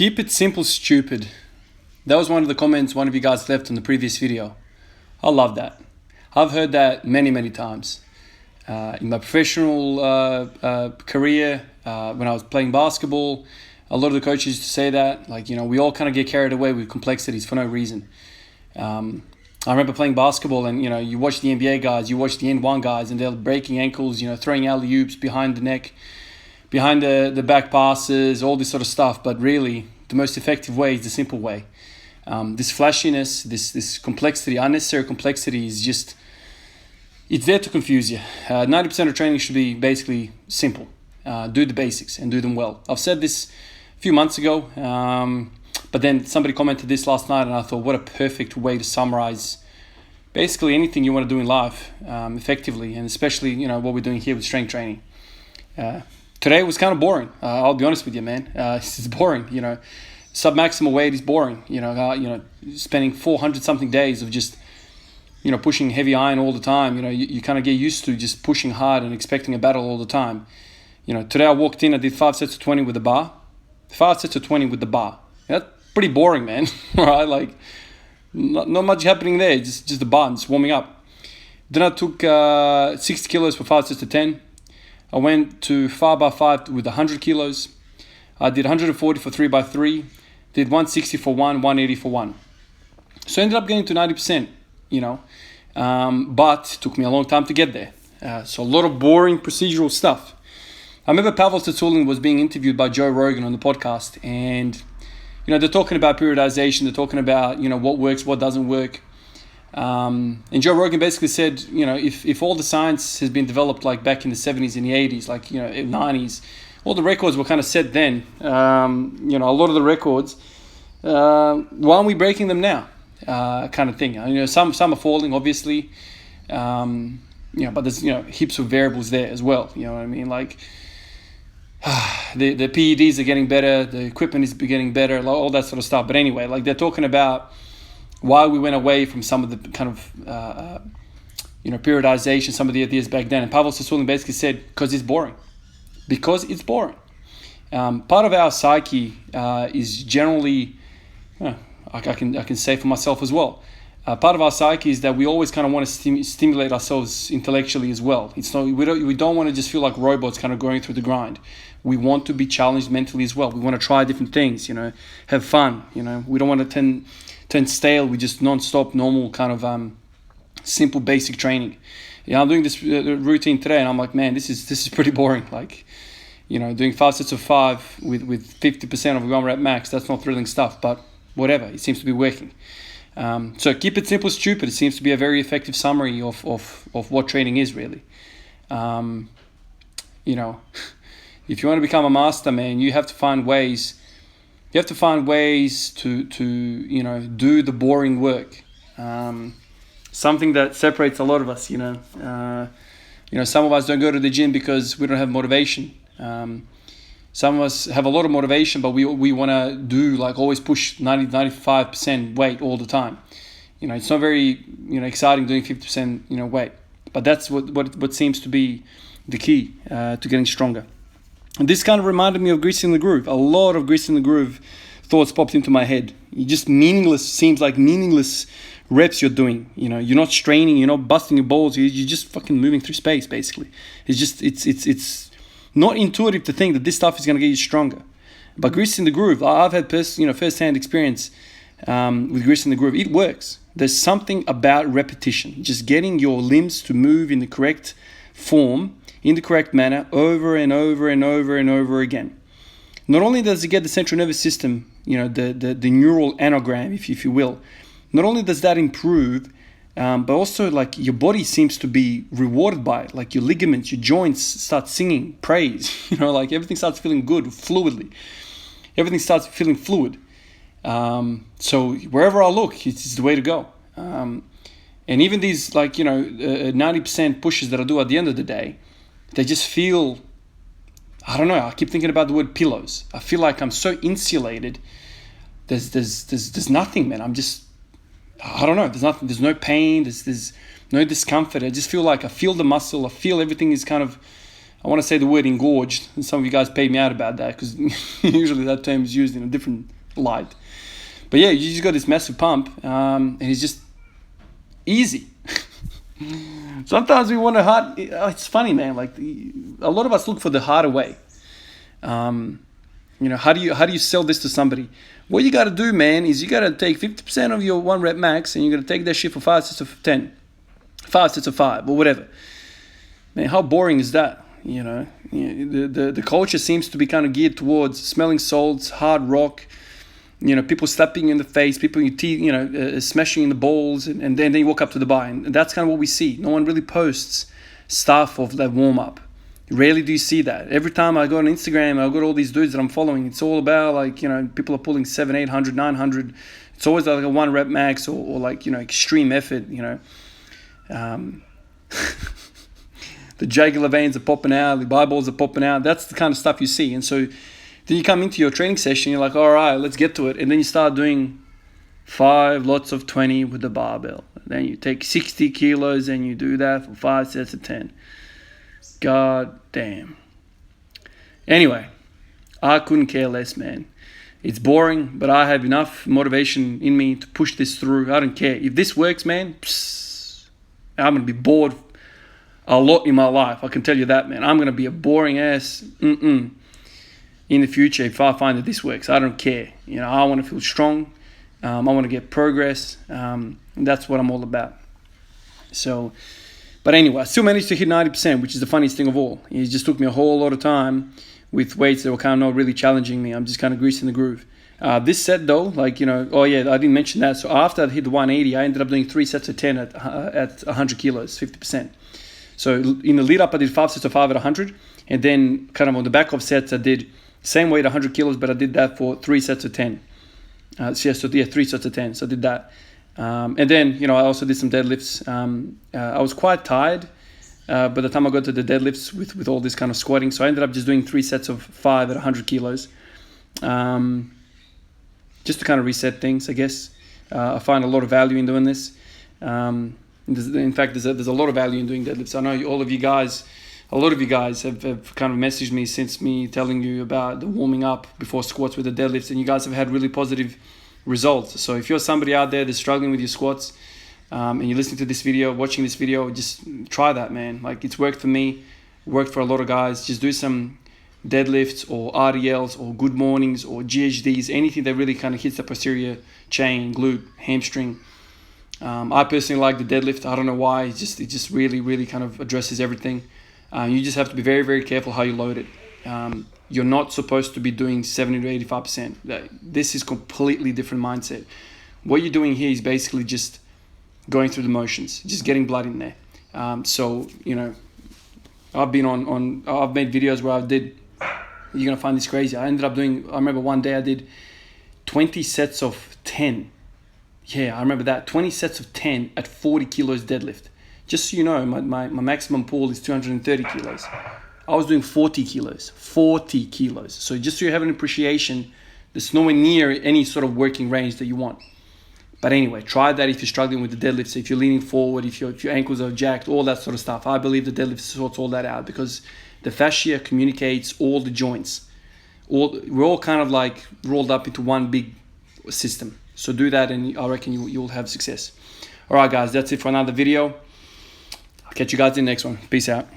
Keep it simple, stupid. That was one of the comments one of you guys left on the previous video. I love that. I've heard that many times. In my professional career, when I was playing basketball, a lot of the coaches used to say that. Like, we all kind of get carried away with complexities for no reason. I remember playing basketball and, you watch the NBA guys, you watch the N1 guys, and they're breaking ankles, throwing alley-oops behind the neck, behind the back passes, all this sort of stuff. But really, the most effective way is the simple way. This flashiness, this complexity, unnecessary complexity is just, it's there to confuse you. 90% of training should be basically simple. Do the basics and do them well. I've said this a few months ago, but then somebody commented this last night and I thought, what a perfect way to summarize basically anything you want to do in life effectively, and especially, what we're doing here with strength training. Today was kind of boring. I'll be honest with you, man. It's boring, Sub-maximal weight is boring. Spending 400 something days of just, pushing heavy iron all the time. You kind of get used to just pushing hard and expecting a battle all the time. Today I walked in, I did 5 sets of 20 with the bar. 5 sets of 20 with the bar. That's pretty boring, man. Right? Like, not much happening there. Just the bar and just warming up. Then I took 60 kilos for 5 sets of 10. I went to 5x5 with 100 kilos. I did 140 for 3x3. Did 160 for 1, 180 for 1. So I ended up getting to 90%, but it took me a long time to get there. So a lot of boring procedural stuff. I remember Pavel Tsatsouline was being interviewed by Joe Rogan on the podcast, and they're talking about periodization. They're talking about what works, what doesn't work. And Joe Rogan basically said, if all the science has been developed like back in the 70s and the 80s, like 90s, all the records were kind of set then. A lot of the records. Why aren't we breaking them now? Kind of thing. Some are falling, obviously. But there's heaps of variables there as well. You know what I mean? Like the PEDs are getting better, the equipment is getting better, all that sort of stuff. But anyway, like they're talking about why we went away from some of the kind of periodization, some of the ideas back then. And Pavel Tsatsouline basically said, because it's boring. Because it's boring. Part of our psyche is generally, I can say for myself as well. Part of our psyche is that we always kind of want to stimulate ourselves intellectually as well. We don't want to just feel like robots kind of going through the grind. We want to be challenged mentally as well. We want to try different things, have fun. We don't want to turn stale with just non-stop normal kind of simple basic training. I'm doing this routine today and I'm like, man, this is pretty boring. Like, doing 5 sets of 5 with 50% of 1 rep max, that's not thrilling stuff, but whatever, it seems to be working. So keep it simple, stupid. It seems to be a very effective summary of what training is really. If you want to become a master, man, you have to find ways. You have to find ways to do the boring work. Something that separates a lot of us. Some of us don't go to the gym because we don't have motivation. Some of us have a lot of motivation, but we want to do like always push 90-95% weight all the time. It's not very exciting doing 50% weight, but that's what seems to be the key to getting stronger. And this kind of reminded me of greasing the groove. A lot of greasing the groove thoughts popped into my head. Seems like meaningless reps you're doing. You're not straining, you're not busting your balls. You're just fucking moving through space. Basically, it's not intuitive to think that this stuff is going to get you stronger. But greasing the groove, I've had first-hand experience with greasing the groove. It works. There's something about repetition, just getting your limbs to move in the correct form, in the correct manner, over and over and over and over again. Not only does it get the central nervous system, the neural anagram, if you will, not only does that improve, but also like your body seems to be rewarded by it. Like your ligaments, your joints start singing praise. Like everything starts feeling good fluidly. Everything starts feeling fluid. So wherever I look, it's the way to go. And even these 90% pushes that I do at the end of the day, they just feel, I don't know, I keep thinking about the word pillows. I feel like I'm so insulated. There's nothing, man. I don't know, there's nothing, there's no pain, there's no discomfort. I just feel like I feel the muscle, I feel everything is kind of I want to say the word engorged, and some of you guys paid me out about that because usually that term is used in a different light. But yeah, you just got this massive pump, and it's just easy. Sometimes we want to hard. It's funny, man. Like a lot of us look for the harder way. You know, how do you sell this to somebody? What you got to do, man, is you got to take 50% of your 1 rep max, and you got to take that shit for 5 sets of 10, 5 sets of 5, or whatever. Man, how boring is that? You know, the culture seems to be kind of geared towards smelling salts, hard rock. You know, people slapping you in the face, people smashing in the balls, and then they walk up to the bar, and that's kind of what we see. No one really posts stuff of that warm up. Rarely do you see that. Every time I go on Instagram, I've got all these dudes that I'm following. It's all about like, you know, people are pulling 700, 800, 900. It's always like a 1 rep max or like, you know, extreme effort. You know, the jugular veins are popping out, the eyeballs are popping out. That's the kind of stuff you see, and so. Then you come into your training session, you're like, all right, let's get to it. And then you start doing 5 lots of 20 with the barbell. Then you take 60 kilos and you do that for 5 sets of 10. God damn. Anyway, I couldn't care less, man. It's boring, but I have enough motivation in me to push this through. I don't care. If this works, man, I'm going to be bored a lot in my life. I can tell you that, man. I'm going to be a boring ass in the future if I find that this works. I don't care. You know, I want to feel strong. I want to get progress. And that's what I'm all about. So, but anyway, I still managed to hit 90%, which is the funniest thing of all. It just took me a whole lot of time with weights that were kind of not really challenging me. I'm just kind of greasing the groove. This set though, like, you know, oh yeah, I didn't mention that. So after I hit the 180, I ended up doing 3 sets of 10 at 100 kilos, 50%. So in the lead up, I did 5 sets of 5 at 100. And then kind of on the back of sets, I did same weight, 100 kilos, but I did that for 3 sets of 10. 3 sets of 10. So I did that. And then, you know, I also did some deadlifts. I was quite tired by the time I got to the deadlifts with all this kind of squatting. So I ended up just doing 3 sets of 5 at 100 kilos. Just to kind of reset things, I guess. I find a lot of value in doing this. In fact, there's a lot of value in doing deadlifts. I know a lot of you guys have kind of messaged me since me telling you about the warming up before squats with the deadlifts, and you guys have had really positive results. So if you're somebody out there that's struggling with your squats, and you're listening to this video, watching this video, just try that, man. Like, it's worked for me, worked for a lot of guys. Just do some deadlifts or RDLs or good mornings or GHDs, anything that really kind of hits the posterior chain, glute, hamstring. I personally like the deadlift. I don't know why. It just really, really kind of addresses everything. You just have to be very, very careful how you load it. You're not supposed to be doing 70 to 85%. This is completely different mindset. What you're doing here is basically just going through the motions, just getting blood in there. So, you know, I've been I've made videos where you're going to find this crazy. I remember one day I did 20 sets of 10. Yeah, I remember that. 20 sets of 10 at 40 kilos deadlift. Just so you know, my maximum pull is 230 kilos. I was doing 40 kilos. 40 kilos. So just so you have an appreciation, there's nowhere near any sort of working range that you want. But anyway, try that if you're struggling with the deadlifts, if you're leaning forward, if your ankles are jacked, all that sort of stuff. I believe the deadlift sorts all that out because the fascia communicates all the joints. We're all kind of like rolled up into one big system. So do that and I reckon you'll have success. All right, guys, that's it for another video. I'll catch you guys in the next one. Peace out.